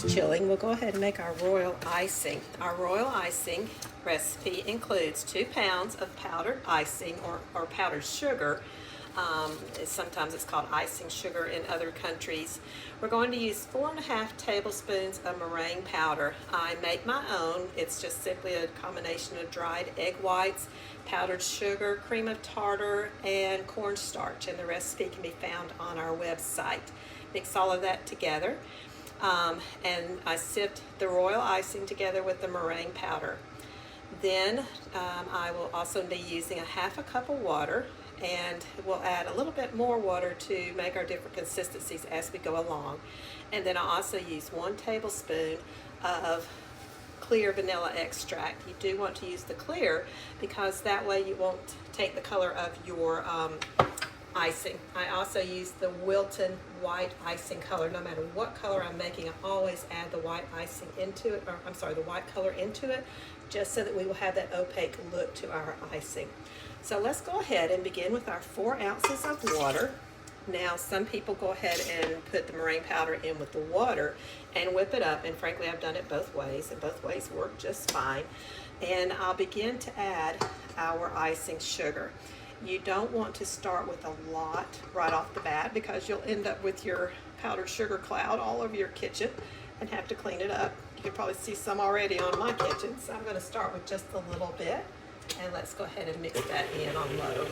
is chilling, we'll go ahead and make our royal icing. Our royal icing recipe includes 2 pounds of powdered icing or powdered sugar. Sometimes it's called icing sugar in other countries. We're going to use 4.5 tablespoons of meringue powder. I make my own. It's just simply a combination of dried egg whites, powdered sugar, cream of tartar, and cornstarch, and the recipe can be found on our website. Mix all of that together, and I sift the royal icing together with the meringue powder. Then I will also be using 1/2 cup of water, and we'll add a little bit more water to make our different consistencies as we go along. And then I'll also use 1 tablespoon of clear vanilla extract. You do want to use the clear because that way you won't take the color of your icing. I also use the Wilton white icing color. No matter what color I'm making, I always add the white icing into it, or I'm sorry, the white color into it, just so that we will have that opaque look to our icing. So let's go ahead and begin with our 4 ounces of water. Now, some people go ahead and put the meringue powder in with the water and whip it up, and frankly, I've done it both ways, and both ways work just fine. And I'll begin to add our icing sugar. You don't want to start with a lot right off the bat because you'll end up with your powdered sugar cloud all over your kitchen and have to clean it up. You can probably see some already on my kitchen, so I'm going to start with just a little bit, and let's go ahead and mix that in on low.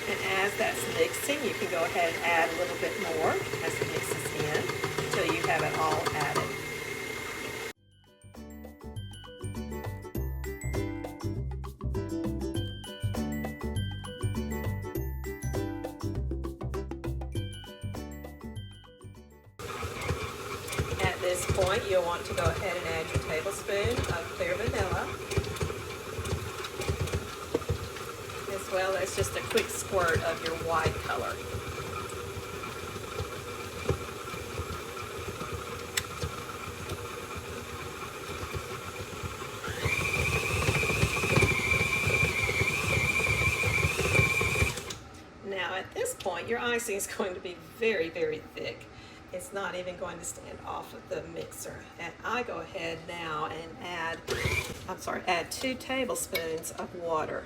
And as that's mixing, you can go ahead and add a little bit more as it mixes in until you have it all added. At this point, you'll want to go ahead and add your tablespoon of clear vanilla, as well as just a quick squirt of your white color. Now at this point, your icing is going to be very, very thick. It's not even going to stand off of the mixer. And I go ahead now and add 2 tablespoons of water.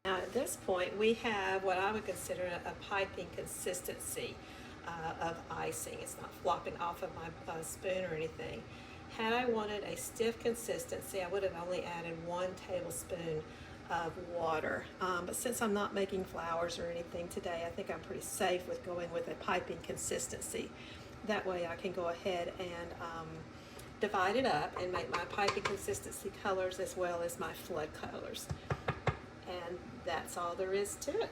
Now at this point, we have what I would consider a piping consistency of icing. It's not flopping off of my spoon or anything. Had I wanted a stiff consistency, I would have only added 1 tablespoon of water. But since I'm not making flowers or anything today, I think I'm pretty safe with going with a piping consistency. That way I can go ahead and divide it up and make my piping consistency colors as well as my flood colors. And that's all there is to it.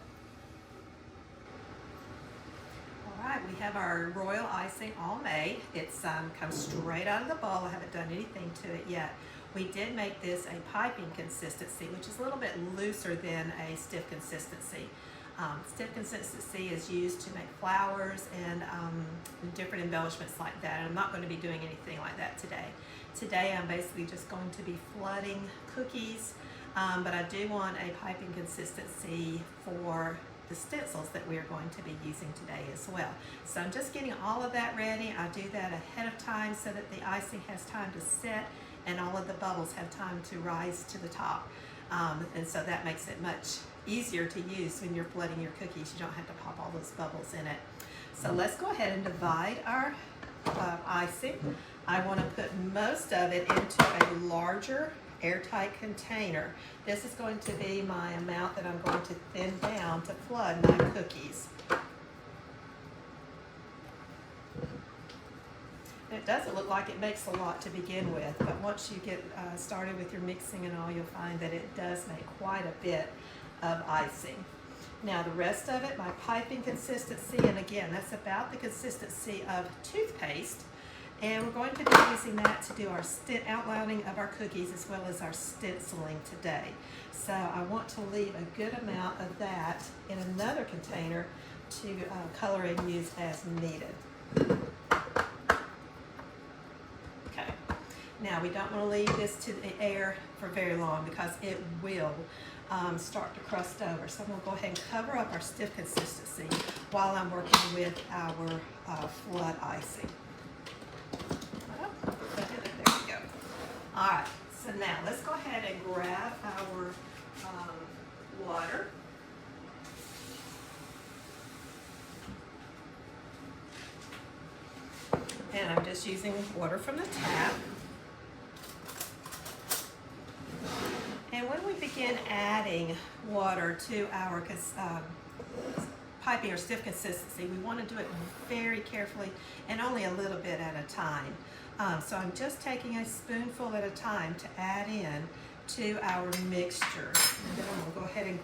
All right, we have our royal icing all made. It's comes straight out of the bowl. I haven't done anything to it yet. We did make this a piping consistency, which is a little bit looser than a stiff consistency. Stiff consistency is used to make flowers and different embellishments like that. And I'm not going to be doing anything like that today. Today I'm basically just going to be flooding cookies, but I do want a piping consistency for the stencils that we are going to be using today as well. So I'm just getting all of that ready. I do that ahead of time so that the icing has time to set and all of the bubbles have time to rise to the top. And so that makes it much easier to use when you're flooding your cookies. You don't have to pop all those bubbles in it. So let's go ahead and divide our icing. I want to put most of it into a larger airtight container. This is going to be my amount that I'm going to thin down to flood my cookies. And it doesn't look like it makes a lot to begin with, but once you get started with your mixing and all, you'll find that it does make quite a bit of icing. Now the rest of it, my piping consistency, and again, that's about the consistency of toothpaste. And we're going to be using that to do our outlining of our cookies as well as our stenciling today. So I want to leave a good amount of that in another container to color and use as needed. Okay, now we don't want to leave this to the air for very long because it will start to crust over. So I'm going to go ahead and cover up our stiff consistency while I'm working with our flood icing. There we go. All right, so now let's go ahead and grab our water. And I'm just using water from the tap. And when we begin adding water to our piping or stiff consistency, we want to do it very carefully and only a little bit at a time. So I'm just taking a spoonful at a time to add in to our mixture. And then I'm going to go ahead and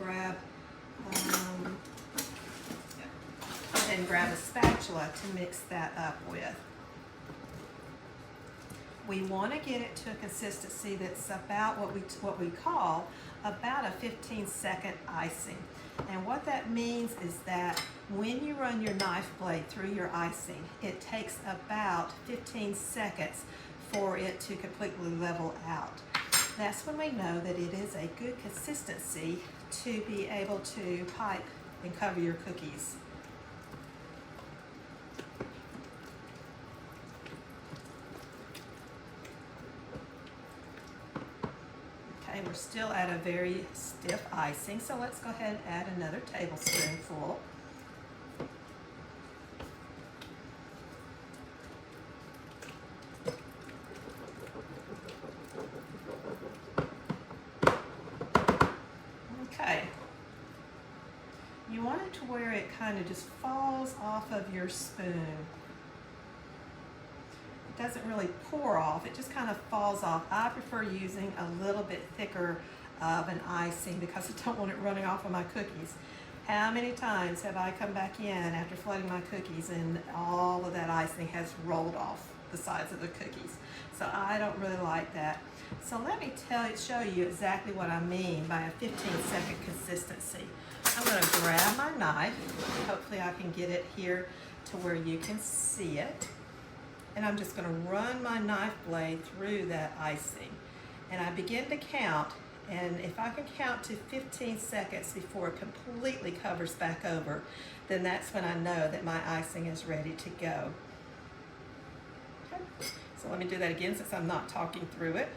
grab a spatula to mix that up with. We want to get it to a consistency that's about what we call about a 15-second icing. And what that means is that when you run your knife blade through your icing, it takes about 15 seconds for it to completely level out. That's when we know that it is a good consistency to be able to pipe and cover your cookies. Okay, we're still at a very stiff icing, so let's go ahead and add another tablespoonful. Okay. You want it to where it kind of just falls off of your spoon. It doesn't really pour off, it just kind of falls off. I prefer using a little bit thicker of an icing because I don't want it running off of my cookies. How many times have I come back in after flooding my cookies and all of that icing has rolled off the sides of the cookies? So I don't really like that. So let me show you exactly what I mean by a 15-second consistency. I'm going to grab my knife. Hopefully I can get it here to where you can see it. And I'm just going to run my knife blade through that icing. And I begin to count, and if I can count to 15 seconds before it completely covers back over, then that's when I know that my icing is ready to go. Okay. So let me do that again since I'm not talking through it.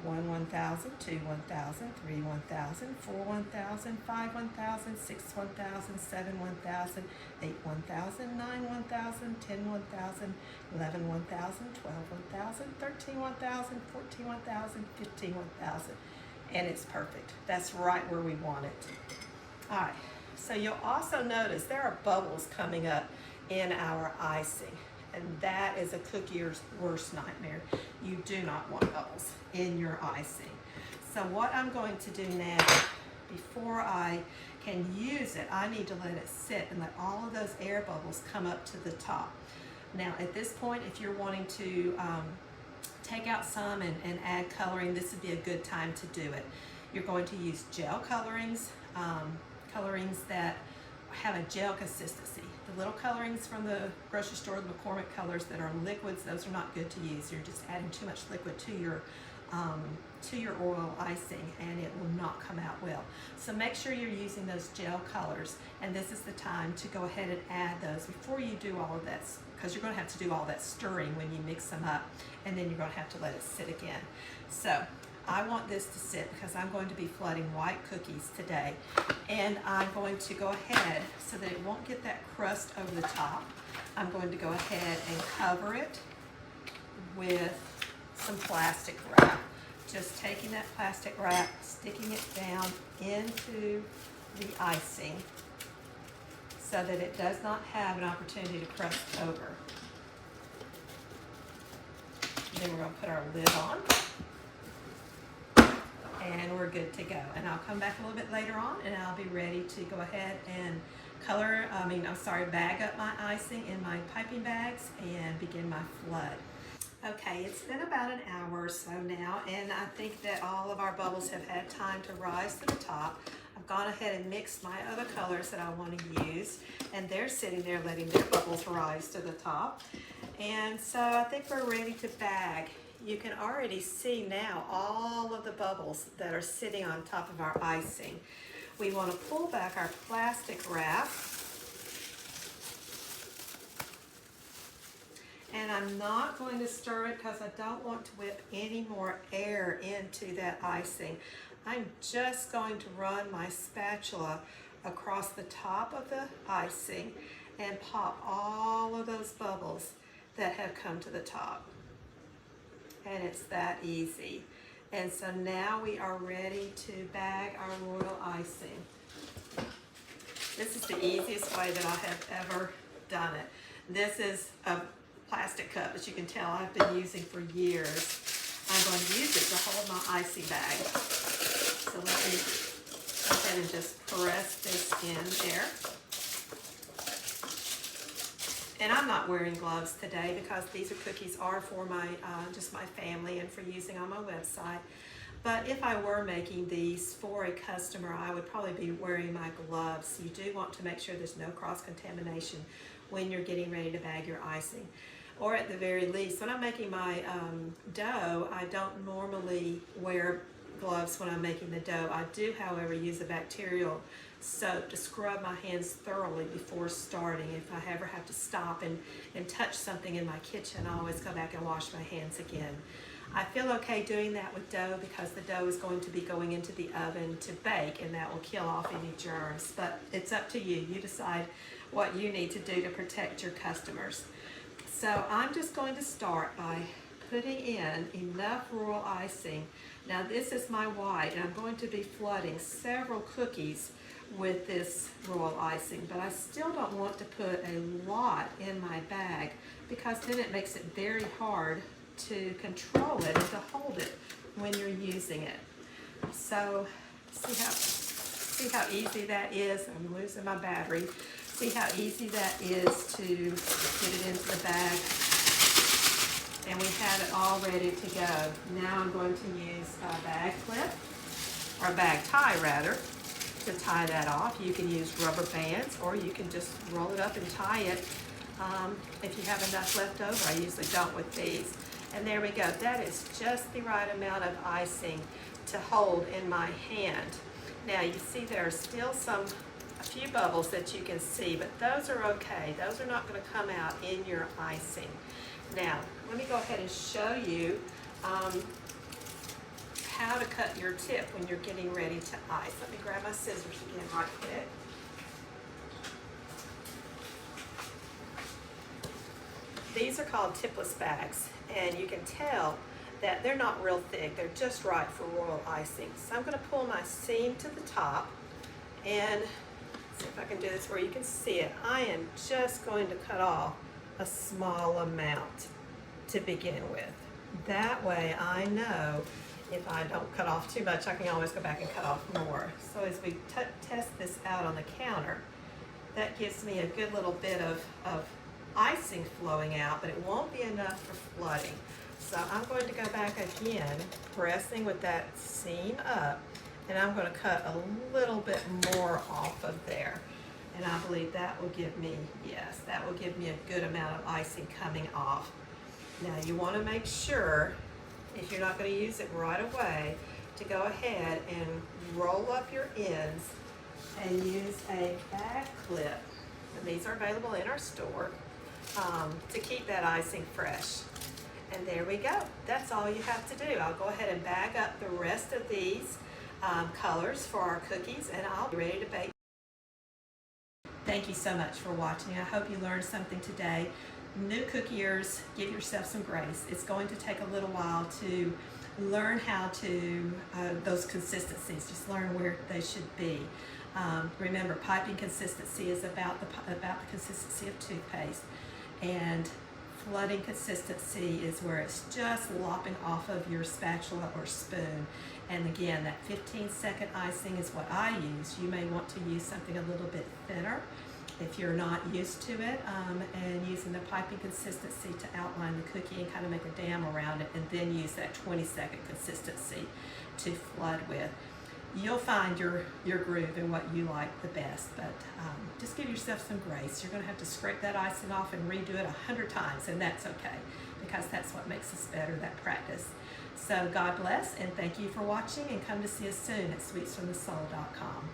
1, 1,000, 2, 1,000, 3, 1,000, 4, 1,000, 5, 1,000, 6, 1,000, 7, 1,000, 8, 1,000, 9, 1,000, 10, 1,000, 11, 1,000, 12, 1,000, 13, 1,000, 14, 1,000, 15, 1,000. And it's perfect. That's right where we want it. All right, so you'll also notice there are bubbles coming up in our icing. And that is a cookier's worst nightmare. You do not want bubbles in your icing. So what I'm going to do now, before I can use it, I need to let it sit and let all of those air bubbles come up to the top. Now at this point, if you're wanting to take out some and add coloring, this would be a good time to do it. You're going to use gel colorings, colorings that have a gel consistency. The little colorings from the grocery store, the McCormick colors that are liquids, those are not good to use. You're just adding too much liquid to your oil icing and it will not come out well. So make sure you're using those gel colors, and this is the time to go ahead and add those before you do all of that, because you're going to have to do all that stirring when you mix them up, and then you're going to have to let it sit again. So I want this to sit because I'm going to be flooding white cookies today, and I'm going to go ahead so that it won't get that crust over the top. I'm going to go ahead and cover it with some plastic wrap. Just taking that plastic wrap, sticking it down into the icing so that it does not have an opportunity to crust over. Then we're going to put our lid on. and we're good to go. And I'll come back a little bit later on and I'll be ready to go ahead and bag up my icing in my piping bags and begin my flood. Okay, it's been about an hour or so now, and I think that all of our bubbles have had time to rise to the top. I've gone ahead and mixed my other colors that I want to use, and they're sitting there letting their bubbles rise to the top. And so I think we're ready to bag. You can already see now all of the bubbles that are sitting on top of our icing. We want to pull back our plastic wrap. And I'm not going to stir it because I don't want to whip any more air into that icing. I'm just going to run my spatula across the top of the icing and pop all of those bubbles that have come to the top. And it's that easy. And so now we are ready to bag our royal icing. This is the easiest way that I have ever done it. This is a plastic cup, as you can tell I've been using for years. I'm going to use it to hold my icing bag. So let me go ahead and just press this in there. And I'm not wearing gloves today because these cookies are for my just my family and for using on my website. But if I were making these for a customer, I would probably be wearing my gloves. You do want to make sure there's no cross-contamination when you're getting ready to bag your icing. Or at the very least, when I'm making my dough, I don't normally wear gloves when I'm making the dough. I do, however, use a bacterial soap to scrub my hands thoroughly before starting. If I ever have to stop and touch something in my kitchen, I always go back and wash my hands again. I feel okay doing that with dough because the dough is going to be going into the oven to bake, and that will kill off any germs. But it's up to you. You decide what you need to do to protect your customers. So I'm just going to start by putting in enough royal icing. Now this is my white, and I'm going to be flooding several cookies with this royal icing, but I still don't want to put a lot in my bag because then it makes it very hard to control it and to hold it when you're using it. So see how easy that is. I'm losing my battery. See how easy that is to get it into the bag. And we have it all ready to go. Now I'm going to use a bag clip, or a bag tie rather, to tie that off. You can use rubber bands, or you can just roll it up and tie it if you have enough left over. I usually don't with these. And there we go. That is just the right amount of icing to hold in my hand. Now you see there are still a few bubbles that you can see, but those are okay. Those are not going to come out in your icing. Now, let me go ahead and show you how to cut your tip when you're getting ready to ice. Let me grab my scissors again right quick. These are called tipless bags, and you can tell that they're not real thick. They're just right for royal icing. So I'm going to pull my seam to the top, and see if I can do this where you can see it. I am just going to cut off a small amount to begin with. That way I know if I don't cut off too much, I can always go back and cut off more. So as we test this out on the counter, that gives me a good little bit of icing flowing out, but it won't be enough for flooding. So I'm going to go back again, pressing with that seam up, and I'm going to cut a little bit more off of there. And I believe that will give me, yes, that will give me a good amount of icing coming off. Now you want to make sure, if you're not going to use it right away, to go ahead and roll up your ends and use a bag clip. And these are available in our store to keep that icing fresh. And there we go. That's all you have to do. I'll go ahead and bag up the rest of these colors for our cookies, and I'll be ready to bake. Thank you so much for watching. I hope you learned something today. New cookiers, give yourself some grace. It's going to take a little while to learn how to, those consistencies, just learn where they should be. Remember, piping consistency is about the consistency of toothpaste, and flooding consistency is where it's just lopping off of your spatula or spoon. And again, that 15-second icing is what I use. You may want to use something a little bit thinner if you're not used to it, and using the piping consistency to outline the cookie and kind of make a dam around it, and then use that 20-second consistency to flood with. You'll find your groove and what you like the best, but just give yourself some grace. You're going to have to scrape that icing off and redo it 100 times, and that's okay, because that's what makes us better, that practice. So God bless, and thank you for watching, and come to see us soon at sweetsfromthesoul.com.